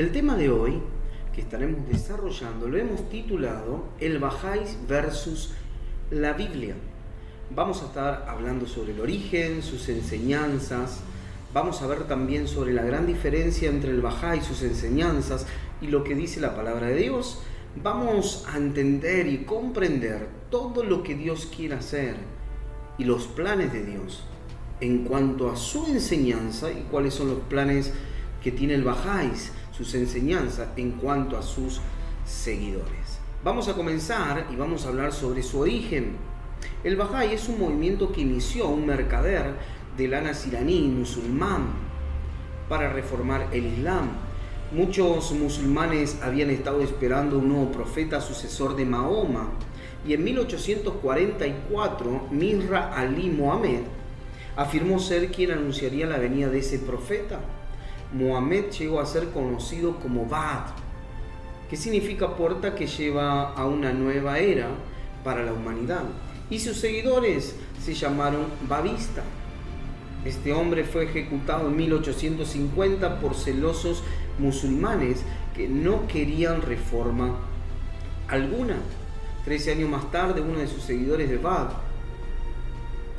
El tema de hoy que estaremos desarrollando lo hemos titulado El Bahá'í versus la Biblia. Vamos a estar hablando sobre el origen, sus enseñanzas. Vamos a ver también sobre la gran diferencia entre el Bahá'í y sus enseñanzas y lo que dice la palabra de Dios. Vamos a entender y comprender todo lo que Dios quiere hacer y los planes de Dios en cuanto a su enseñanza y cuáles son los planes que tiene el Bahá'í, sus enseñanzas en cuanto a sus seguidores. Vamos a comenzar y vamos a hablar sobre su origen. El Bahá'í es un movimiento que inició un mercader de lana iraní musulmán para reformar el Islam. Muchos musulmanes habían estado esperando un nuevo profeta sucesor de Mahoma, y en 1844 Mirza Ali Mohammed afirmó ser quien anunciaría la venida de ese profeta. Mohammed llegó a ser conocido como Bab, que significa puerta que lleva a una nueva era para la humanidad, y sus seguidores se llamaron babista. Este hombre fue ejecutado en 1850 por celosos musulmanes que no querían reforma alguna. 13 años más tarde, uno de sus seguidores de Bab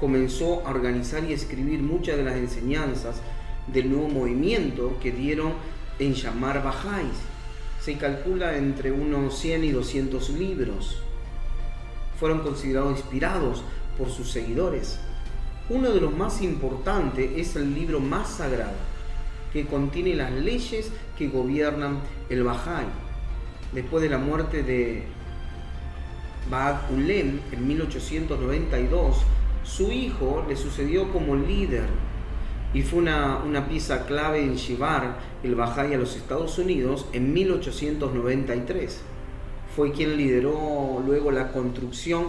comenzó a organizar y escribir muchas de las enseñanzas del nuevo movimiento que dieron en llamar Bahá'í. Se calcula entre unos 100 y 200 libros. Fueron considerados inspirados por sus seguidores. Uno de los más importantes es el libro más sagrado, que contiene las leyes que gobiernan el Bahá'í. Después de la muerte de Baha'u'lláh en 1892, su hijo le sucedió como líder y fue una pieza clave en llevar el Bahá'í a los Estados Unidos en 1893. Fue quien lideró luego la construcción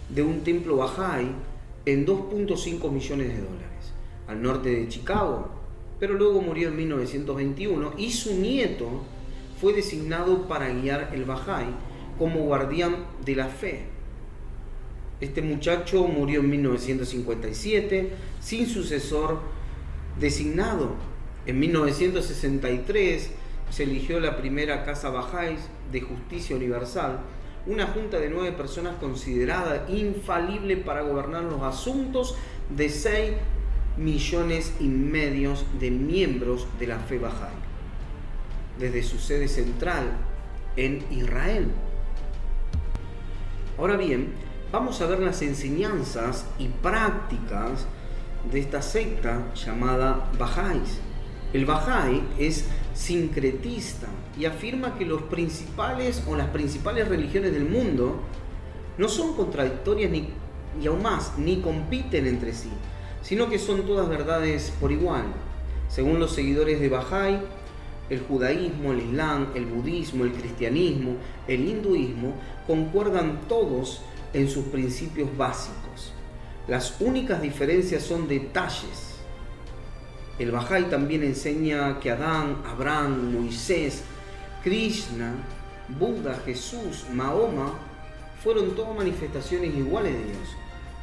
de un templo Bahá'í en $2.5 millones al norte de Chicago, pero luego murió en 1921 y su nieto fue designado para guiar el Bahá'í como guardián de la fe. Este muchacho murió en 1957 sin sucesor designado. En 1963 se eligió la primera Casa Bahá'í de Justicia Universal, una junta de 9 personas considerada infalible para gobernar los asuntos de 6,5 millones de miembros de la fe Bahá'í, desde su sede central en Israel. Ahora bien, vamos a ver las enseñanzas y prácticas de esta secta llamada Bahá'í. El Bahá'í es sincretista y afirma que las principales religiones del mundo no son contradictorias y aún más, ni compiten entre sí, sino que son todas verdades por igual. Según los seguidores de Bahá'í, el judaísmo, el islam, el budismo, el cristianismo, el hinduismo concuerdan todos en sus principios básicos. Las únicas diferencias son detalles. El Bahá'í también enseña que Adán, Abraham, Moisés, Krishna, Buda, Jesús, Mahoma fueron todas manifestaciones iguales de Dios,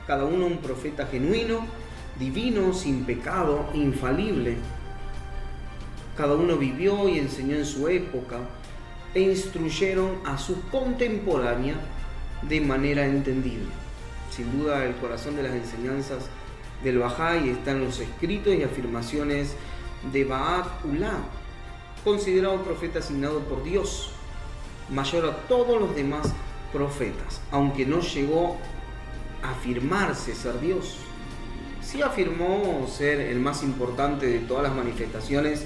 cada uno un profeta genuino, divino, sin pecado, infalible. Cada uno vivió y enseñó en su época e instruyeron a su contemporánea de manera entendible. Sin duda, el corazón de las enseñanzas del Bahá'í está en los escritos y afirmaciones de Baha'u'lláh, considerado profeta asignado por Dios, mayor a todos los demás profetas, aunque no llegó a afirmarse ser Dios. Sí afirmó ser el más importante de todas las manifestaciones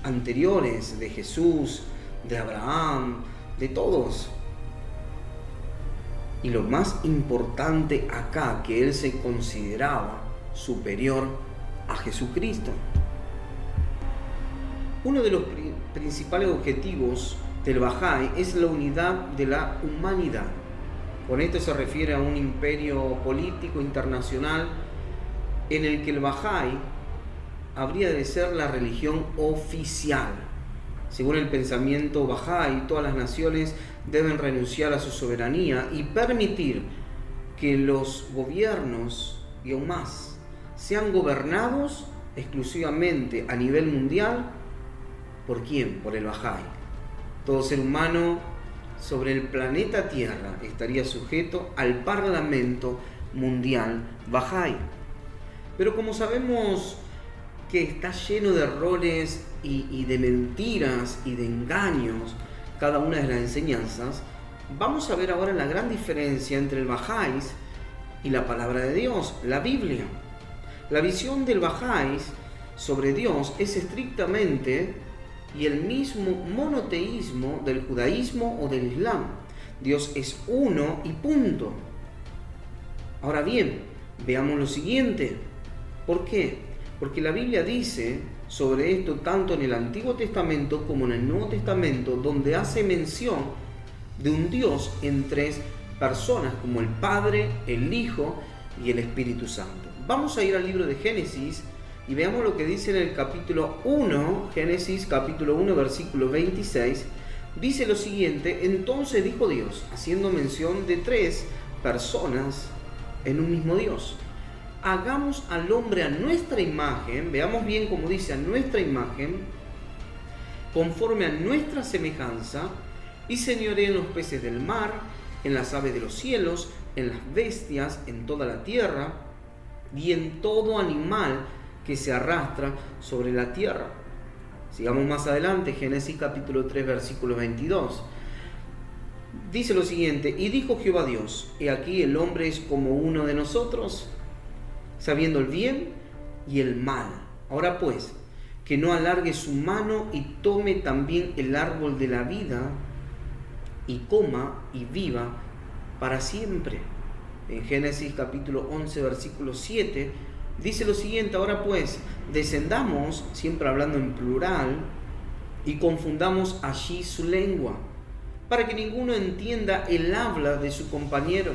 anteriores de Jesús, de Abraham, de todos. Y lo más importante acá, que él se consideraba superior a Jesucristo. Uno de los principales objetivos del Bahá'í es la unidad de la humanidad. Con esto se refiere a un imperio político internacional en el que el Bahá'í habría de ser la religión oficial. Según el pensamiento Bahá'í, todas las naciones deben renunciar a su soberanía y permitir que los gobiernos, y aún más, sean gobernados exclusivamente a nivel mundial ¿Por quién? Por el Bahá'í. Todo ser humano sobre el planeta Tierra estaría sujeto al Parlamento Mundial Bahá'í. Pero como sabemos que está lleno de errores y de mentiras y de engaños cada una de las enseñanzas, vamos a ver ahora la gran diferencia entre el Bahá'í y la palabra de Dios, la Biblia. La visión del Bahá'í sobre Dios es estrictamente y el mismo monoteísmo del judaísmo o del islam. Dios es uno y punto. Ahora bien, veamos lo siguiente. ¿Por qué? Porque la Biblia dice sobre esto tanto en el Antiguo Testamento como en el Nuevo Testamento, donde hace mención de un Dios en tres personas, como el Padre, el Hijo y el Espíritu Santo. Vamos a ir al libro de Génesis y veamos lo que dice en el capítulo 1, Génesis capítulo 1, versículo 26. Dice lo siguiente: entonces dijo Dios, haciendo mención de tres personas en un mismo Dios: hagamos al hombre a nuestra imagen, veamos bien cómo dice, a nuestra imagen, conforme a nuestra semejanza, y señoree en los peces del mar, en las aves de los cielos, en las bestias, en toda la tierra, y en todo animal que se arrastra sobre la tierra. Sigamos más adelante, Génesis capítulo 3, versículo 22. Dice lo siguiente: y dijo Jehová Dios, he aquí el hombre es como uno de nosotros, sabiendo el bien y el mal. Ahora pues, que no alargue su mano y tome también el árbol de la vida y coma y viva para siempre. En Génesis capítulo 11, versículo 7, dice lo siguiente: ahora pues, descendamos, siempre hablando en plural, y confundamos allí su lengua, para que ninguno entienda el habla de su compañero.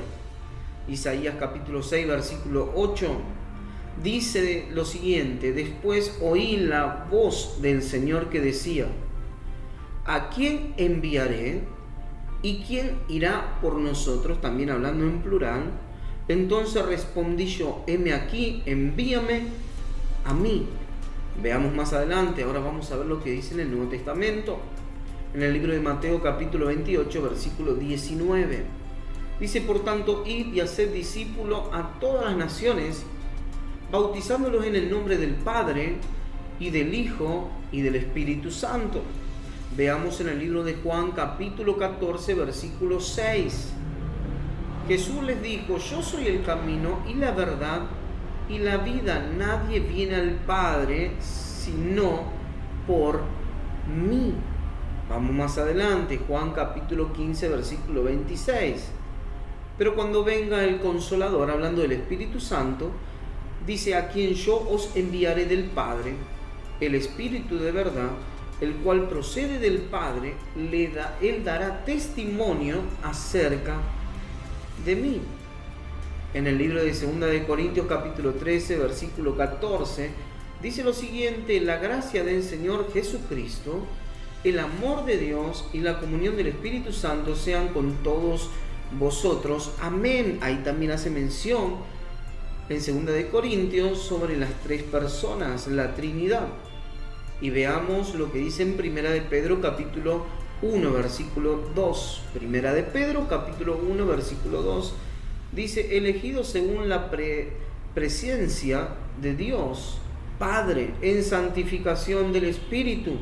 Isaías capítulo 6, versículo 8, dice lo siguiente: después oí la voz del Señor que decía, ¿a quién enviaré? ¿Y quién irá por nosotros? También hablando en plural. Entonces respondí yo, heme aquí, envíame a mí. Veamos más adelante, ahora vamos a ver lo que dice en el Nuevo Testamento. En el libro de Mateo capítulo 28, versículo 19. Dice, por tanto, id y haced discípulos a todas las naciones, bautizándolos en el nombre del Padre, y del Hijo, y del Espíritu Santo. Veamos en el libro de Juan capítulo 14, versículo 6. Jesús les dijo, yo soy el camino y la verdad y la vida. Nadie viene al Padre sino por mí. Vamos más adelante, Juan capítulo 15, versículo 26. Pero cuando venga el Consolador, hablando del Espíritu Santo, dice, a quien yo os enviaré del Padre, el Espíritu de verdad, el cual procede del Padre, él dará testimonio acerca de mí. En el libro de 2 de Corintios capítulo 13, versículo 14, dice lo siguiente: la gracia del Señor Jesucristo, el amor de Dios y la comunión del Espíritu Santo sean con todos vosotros. Amén. Ahí también hace mención en 2 de Corintios sobre las tres personas, la Trinidad. Y veamos lo que dice en 1 de Pedro capítulo 1, versículo 2. 1 de Pedro capítulo 1, versículo 2. Dice, elegido según la presencia de Dios Padre en santificación del Espíritu,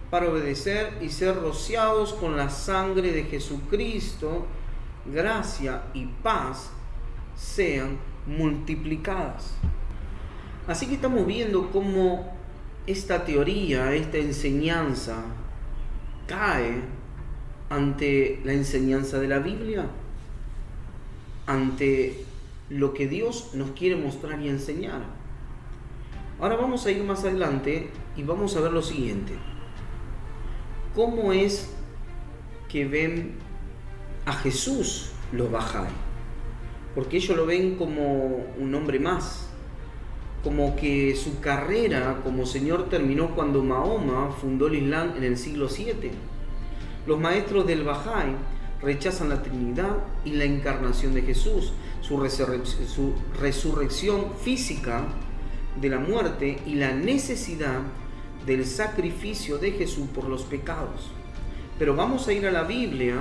para obedecer y ser rociados con la sangre de Jesucristo, gracia y paz sean multiplicadas. Así que estamos viendo cómo esta teoría, esta enseñanza cae ante la enseñanza de la Biblia, ante lo que Dios nos quiere mostrar y enseñar. Ahora vamos a ir más adelante y vamos a ver lo siguiente: ¿cómo es que ven a Jesús los Bahá'í? Porque ellos lo ven como un hombre más, como que su carrera como señor terminó cuando Mahoma fundó el Islam en el siglo VII. Los maestros del Bahá'í rechazan la Trinidad y la encarnación de Jesús, su resurrección física de la muerte y la necesidad del sacrificio de Jesús por los pecados. Pero vamos a ir a la Biblia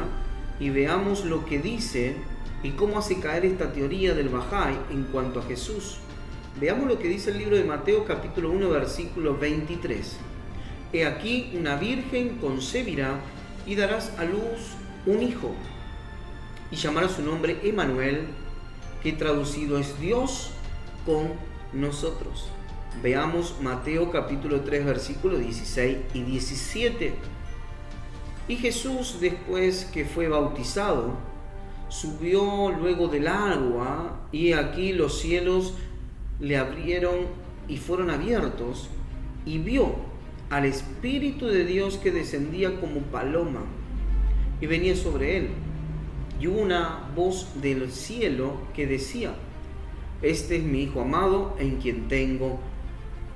y veamos lo que dice y cómo hace caer esta teoría del Bahá'í en cuanto a Jesús. Veamos lo que dice el libro de Mateo capítulo 1 versículo 23. He aquí una virgen concebirá y darás a luz un hijo y llamará su nombre Emmanuel, que traducido es Dios con nosotros. Veamos Mateo capítulo 3 versículos 16 y 17. Y Jesús, después que fue bautizado, subió luego del agua, y aquí los cielos le abrieron y fueron abiertos, y vio al Espíritu de Dios que descendía como paloma y venía sobre él. Y hubo una voz del cielo que decía: este es mi Hijo amado, en quien tengo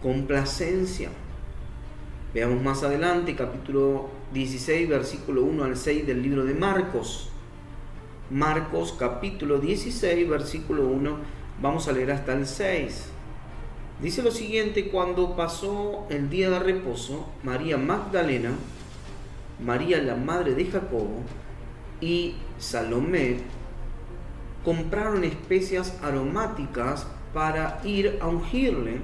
complacencia. Veamos más adelante, capítulo 16, versículo 1 al 6 del libro de Marcos. Marcos, capítulo 16, versículo 1, vamos a leer hasta el 6. Dice lo siguiente: cuando pasó el día de reposo, María Magdalena, María la madre de Jacobo y Salomé compraron especias aromáticas para ir a ungirle.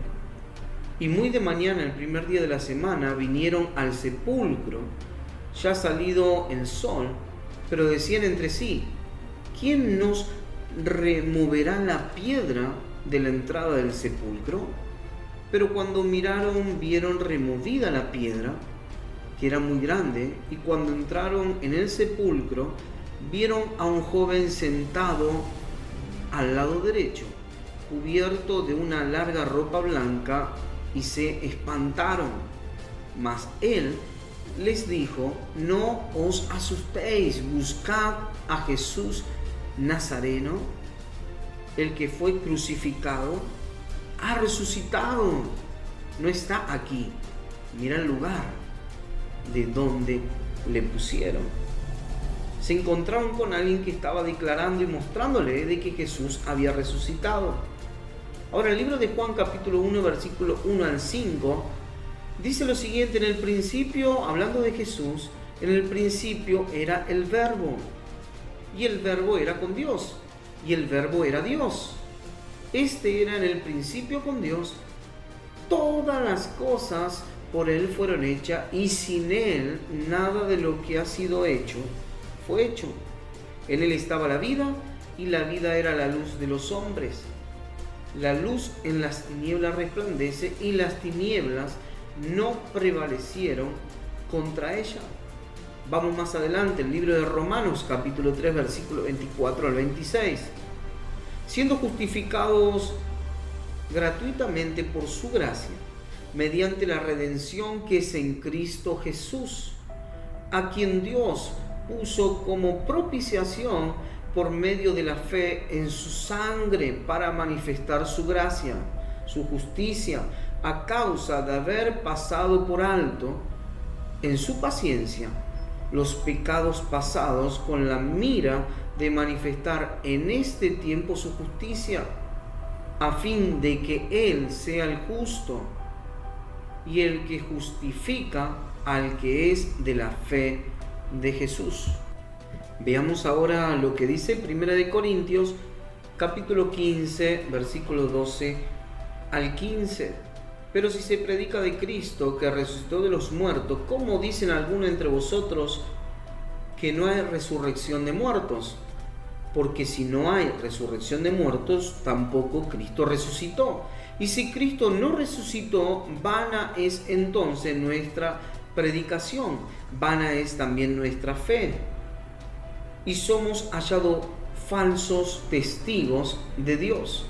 Y muy de mañana, el primer día de la semana, vinieron al sepulcro, ya salido el sol, pero decían entre sí: ¿quién nos removerá la piedra de la entrada del sepulcro? Pero cuando miraron, vieron removida la piedra, que era muy grande, y cuando entraron en el sepulcro, vieron a un joven sentado al lado derecho, cubierto de una larga ropa blanca, y se espantaron. Mas él les dijo: no os asustéis, buscad a Jesús Nazareno, el que fue crucificado. Ha resucitado, no está aquí. Mira el lugar de donde le pusieron. Se encontraron con alguien que estaba declarando y mostrándole de que Jesús había resucitado. Ahora, el libro de Juan capítulo 1 versículo 1 al 5 dice lo siguiente: en el principio, hablando de Jesús, en el principio era el Verbo, y el Verbo era con Dios, y el Verbo era Dios. Este era en el principio con Dios. Todas las cosas por Él fueron hechas, y sin Él nada de lo que ha sido hecho fue hecho. En Él estaba la vida, y la vida era la luz de los hombres. La luz en las tinieblas resplandece, y las tinieblas no prevalecieron contra ella. Vamos más adelante, el libro de Romanos capítulo 3 versículo 24 al 26. Siendo justificados gratuitamente por su gracia, mediante la redención que es en Cristo Jesús, a quien Dios puso como propiciación por medio de la fe en su sangre, para manifestar su gracia, su justicia, a causa de haber pasado por alto en su paciencia los pecados pasados, con la mira de manifestar en este tiempo su justicia, a fin de que Él sea el justo y el que justifica al que es de la fe de Jesús. Veamos ahora lo que dice 1 de Corintios capítulo 15 versículo 12 al 15. Pero si se predica de Cristo que resucitó de los muertos, ¿cómo dicen algunos entre vosotros que no hay resurrección de muertos? Porque si no hay resurrección de muertos, tampoco Cristo resucitó. Y si Cristo no resucitó, vana es entonces nuestra predicación, vana es también nuestra fe. Y somos hallados falsos testigos de Dios,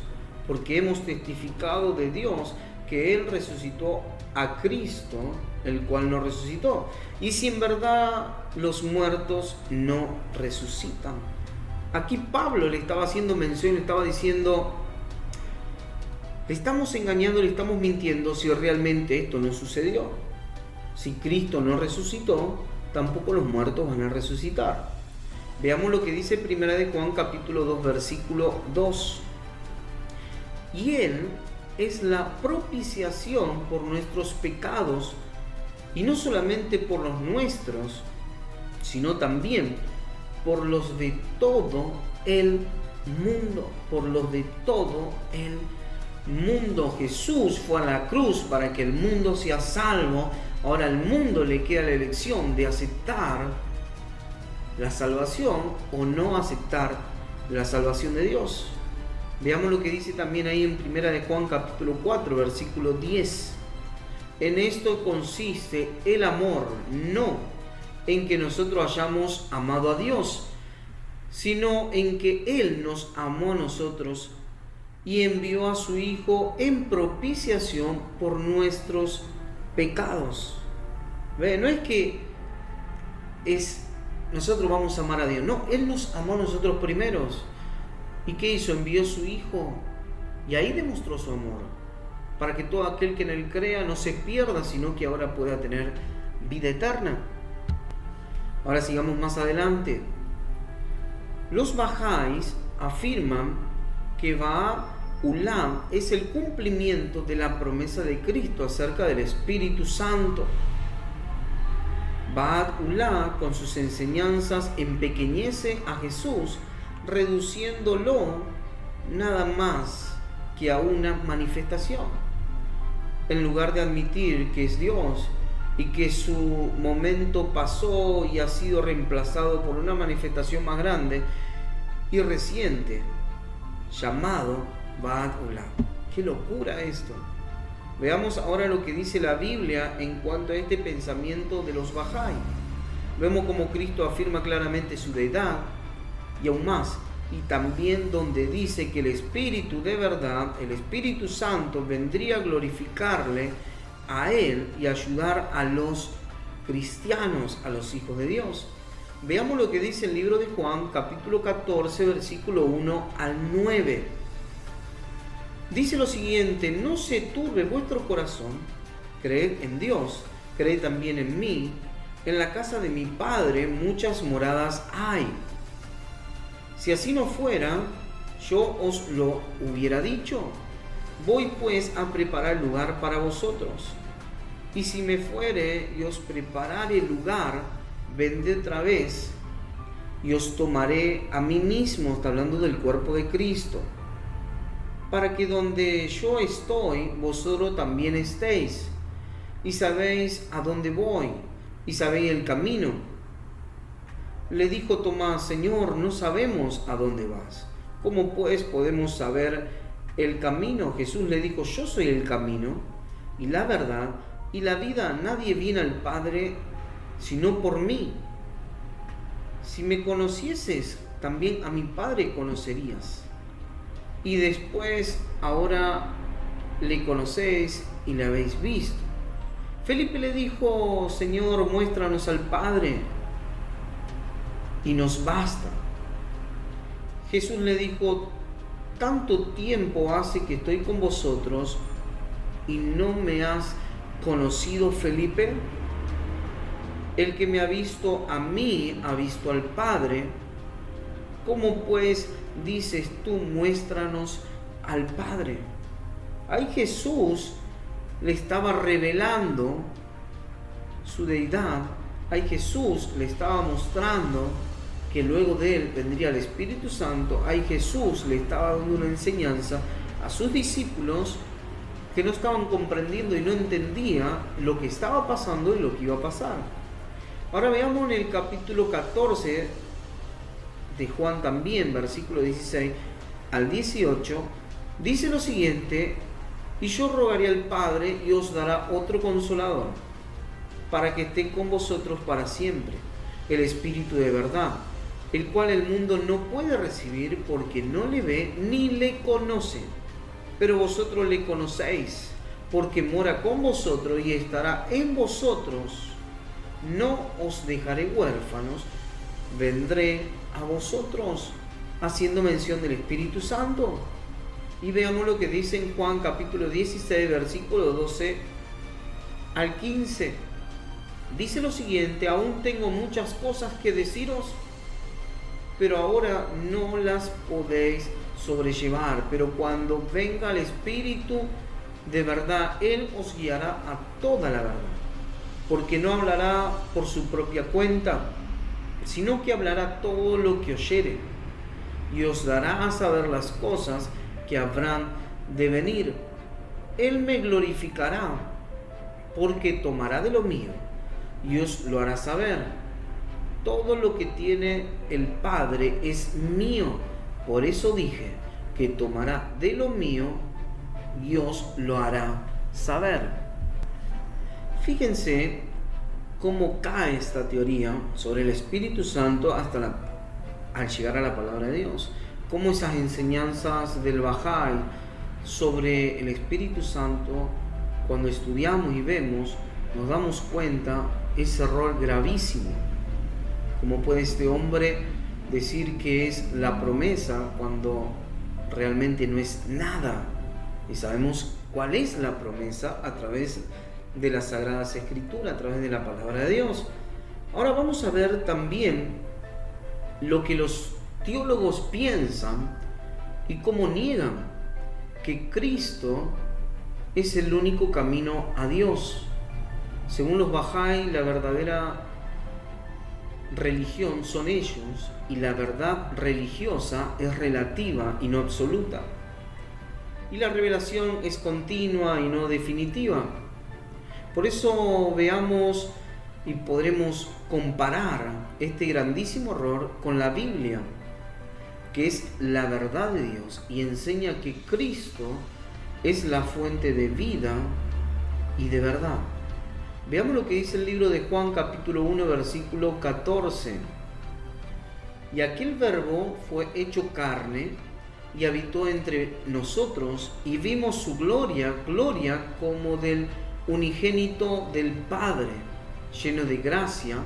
porque hemos testificado de Dios que Él resucitó a Cristo, el cual no resucitó. Y si en verdad los muertos no resucitan. Aquí Pablo le estaba haciendo mención, le estaba diciendo: le estamos engañando, le estamos mintiendo si realmente esto no sucedió. Si Cristo no resucitó, tampoco los muertos van a resucitar. Veamos lo que dice 1 de Juan capítulo 2 versículo 2. Y Él es la propiciación por nuestros pecados, y no solamente por los nuestros, sino también por los de todo el mundo, por los de todo el mundo. Jesús fue a la cruz para que el mundo sea salvo. Ahora al mundo le queda la elección de aceptar la salvación o no aceptar la salvación de Dios. Veamos lo que dice también ahí en 1 de Juan capítulo 4, versículo 10. En esto consiste el amor, no en que nosotros hayamos amado a Dios, sino en que Él nos amó a nosotros y envió a su Hijo en propiciación por nuestros pecados. ¿Ve? No es que nosotros vamos a amar a Dios, no, Él nos amó a nosotros primeros. ¿Y qué hizo? Envió a su Hijo y ahí demostró su amor, para que todo aquel que en Él crea no se pierda, sino que ahora pueda tener vida eterna. Ahora sigamos más adelante. Los Bahá'ís afirman que Baha'u'lláh es el cumplimiento de la promesa de Cristo acerca del Espíritu Santo. Baha'u'lláh, con sus enseñanzas, empequeñece a Jesús, reduciéndolo nada más que a una manifestación. En lugar de admitir que es Dios y que su momento pasó y ha sido reemplazado por una manifestación más grande y reciente, llamado Baha'u'lláh. ¡Qué locura esto! Veamos ahora lo que dice la Biblia en cuanto a este pensamiento de los Bahá'í. Vemos cómo Cristo afirma claramente su deidad y aún más, y también donde dice que el Espíritu de verdad, el Espíritu Santo, vendría a glorificarle a Él y ayudar a los cristianos, a los hijos de Dios. Veamos lo que dice el libro de Juan, capítulo 14, versículo 1 al 9. Dice lo siguiente: no se turbe vuestro corazón, creed en Dios, creed también en mí. En la casa de mi Padre muchas moradas hay. Si así no fuera, yo os lo hubiera dicho. Voy pues a preparar lugar para vosotros. Y si me fuere y os preparare lugar, vendré otra vez y os tomaré a mí mismo, está hablando del cuerpo de Cristo, para que donde yo estoy, vosotros también estéis. Y sabéis a dónde voy, y sabéis el camino. Le dijo Tomás: Señor, no sabemos a dónde vas. ¿Cómo pues podemos saber el camino? Jesús le dijo: yo soy el camino y la verdad y la vida. Nadie viene al Padre sino por mí. Si me conocieses, también a mi Padre conocerías. Y después, ahora le conocéis y le habéis visto. Felipe le dijo: Señor, muéstranos al Padre y nos basta. Jesús le dijo: tanto tiempo hace que estoy con vosotros y no me has conocido, Felipe. El que me ha visto a mí ha visto al Padre. ¿Cómo pues dices tú, muéstranos al Padre? Ahí Jesús le estaba revelando su deidad. Ahí Jesús le estaba mostrando que luego de él vendría el Espíritu Santo. Ahí Jesús le estaba dando una enseñanza a sus discípulos que no estaban comprendiendo y no entendía lo que estaba pasando y lo que iba a pasar. Ahora veamos en el capítulo 14 de Juan también, versículo 16 al 18, dice lo siguiente: y yo rogaré al Padre y os dará otro consolador, para que esté con vosotros para siempre, el Espíritu de verdad, el cual el mundo no puede recibir porque no le ve ni le conoce, pero vosotros le conocéis, porque mora con vosotros y estará en vosotros. No os dejaré huérfanos, vendré a vosotros, haciendo mención del Espíritu Santo. Y veamos lo que dice en Juan capítulo 16, versículo 12 al 15. Dice lo siguiente: aún tengo muchas cosas que deciros, pero ahora no las podéis sobrellevar. Pero cuando venga el Espíritu de verdad, Él os guiará a toda la verdad, porque no hablará por su propia cuenta, sino que hablará todo lo que oyere, y os dará a saber las cosas que habrán de venir. Él me glorificará, porque tomará de lo mío, y os lo hará saber. Todo lo que tiene el Padre es mío, por eso dije que tomará de lo mío, y os lo hará saber. Fíjense cómo cae esta teoría sobre el Espíritu Santo al llegar a la palabra de Dios. Cómo esas enseñanzas del Bahá'í sobre el Espíritu Santo, cuando estudiamos y vemos, nos damos cuenta ese error gravísimo. ¿Cómo puede este hombre decir que es la promesa cuando realmente no es nada? Y sabemos cuál es la promesa a través de las Sagradas Escrituras, a través de la palabra de Dios. Ahora vamos a ver también lo que los teólogos piensan y cómo niegan que Cristo es el único camino a Dios. Según los Bahá'í, la verdadera religión son ellos, y la verdad religiosa es relativa y no absoluta. Y la revelación es continua y no definitiva. Por eso veamos y podremos comparar este grandísimo error con la Biblia, que es la verdad de Dios y enseña que Cristo es la fuente de vida y de verdad. Veamos lo que dice el libro de Juan capítulo 1 versículo 14. Y aquel verbo fue hecho carne y habitó entre nosotros, y vimos su gloria como del unigénito del Padre, lleno de gracia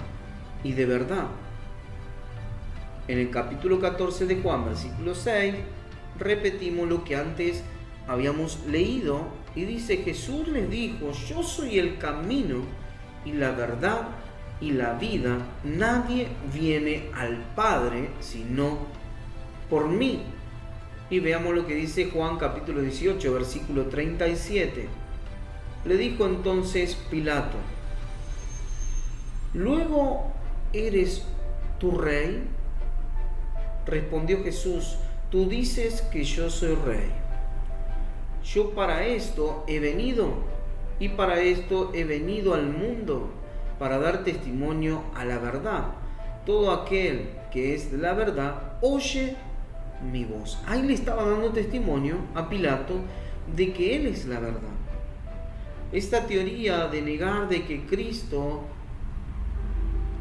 y de verdad. En el capítulo 14 de Juan, versículo 6, repetimos lo que antes habíamos leído, y dice: Jesús les dijo: yo soy el camino y la verdad y la vida, nadie viene al Padre sino por mí. Y veamos lo que dice Juan capítulo 18, versículo 37. Le dijo entonces Pilato: ¿luego eres tu rey? Respondió Jesús: tú dices que yo soy rey. Yo para esto he venido, y para esto he venido al mundo, para dar testimonio a la verdad. Todo aquel que es de la verdad oye mi voz. Ahí le estaba dando testimonio a Pilato de que él es la verdad. Esta teoría de negar de que Cristo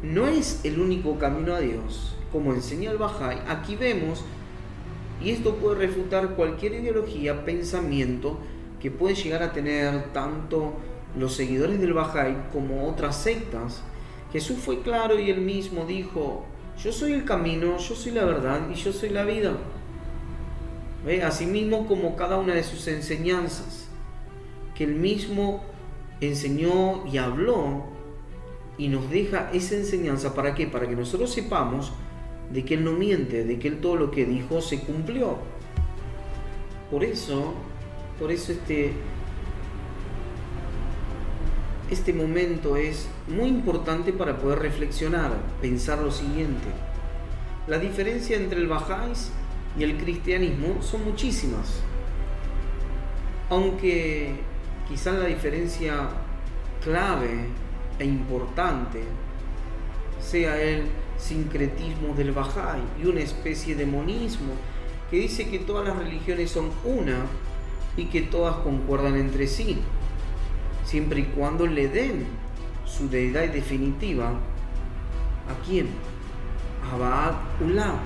no es el único camino a Dios, como enseña el Bahá'í, aquí vemos, y esto puede refutar cualquier ideología, pensamiento que puede llegar a tener tanto los seguidores del Bahá'í como otras sectas. Jesús fue claro y él mismo dijo: yo soy el camino, yo soy la verdad y yo soy la vida. ¿Ve? Asimismo como cada una de sus enseñanzas, que él mismo enseñó y habló, y nos deja esa enseñanza, ¿para qué? Para que nosotros sepamos de que él no miente, de que él todo lo que dijo se cumplió. Por eso este momento es muy importante para poder reflexionar, pensar lo siguiente. La diferencia entre el Bahá'í y el cristianismo son muchísimas, aunque quizás la diferencia clave e importante sea el sincretismo del Bahá'í y una especie de monismo que dice que todas las religiones son una y que todas concuerdan entre sí, siempre y cuando le den su deidad definitiva. ¿A quién? A Baha'u'lláh,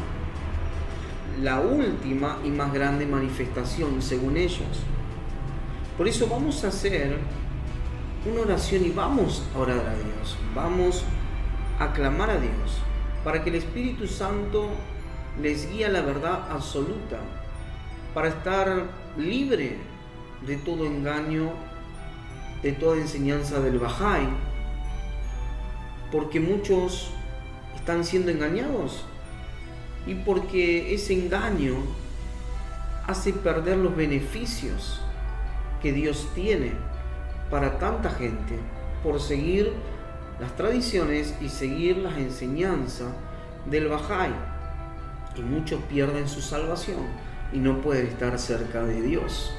la última y más grande manifestación según ellos. Por eso vamos a hacer una oración y vamos a orar a Dios, vamos a clamar a Dios para que el Espíritu Santo les guíe a la verdad absoluta, para estar libre de todo engaño, de toda enseñanza del Bahá'í, porque muchos están siendo engañados y porque ese engaño hace perder los beneficios que Dios tiene para tanta gente por seguir las tradiciones y seguir las enseñanzas del Bahá'í. Y muchos pierden su salvación y no pueden estar cerca de Dios,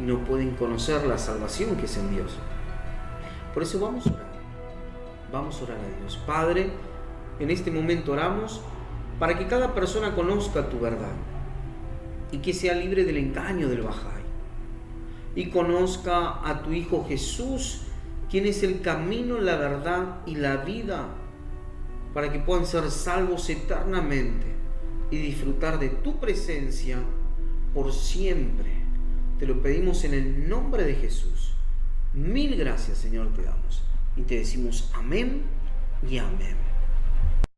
y no pueden conocer la salvación que es en Dios. Por eso vamos a orar a Dios. Padre, en este momento oramos para que cada persona conozca tu verdad y que sea libre del engaño del Bahá'í y conozca a tu Hijo Jesús, quien es el camino, la verdad y la vida, para que puedan ser salvos eternamente y disfrutar de tu presencia por siempre. Te lo pedimos en el nombre de Jesús. Mil gracias, Señor, te damos y te decimos amén y amén.